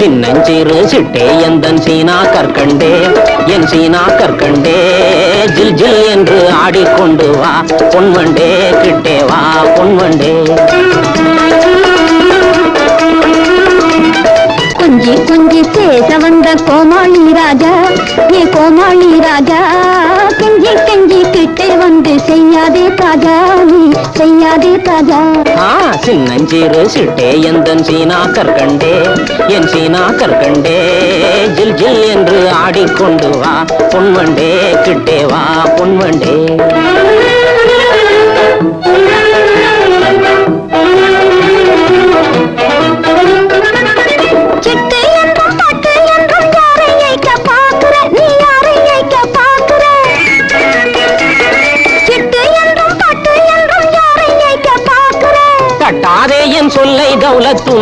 சின்னஞ்சிறு சிட்டே எந்தன் சீனா கற்கண்டே என் சீனா கற்கண்டே ஜில் ஜில் என்று ஆடிக்கொண்டு வா பொன்வண்டே கிட்டே வா பொன்வண்டே கொஞ்சி கொஞ்சி பேச வந்த கோமாளி ராஜா ஏ கோமாளி ராஜா கெஞ்சி கெஞ்சி கிட்டே வந்து செய்யாதே தாஜா நீ செய்யாதே தாஜா சின்னஞ்சிறு சிட்டே எந்தன் சீனா கற்கண்டே என் சீனா கற்கண்டே ஜில் ஜில் என்று ஆடிக்கொண்டு வா பொன்வண்டே கிட்டே வா பொன்வண்டே கட்டாதே என் சொல்லை தௌலத்தும்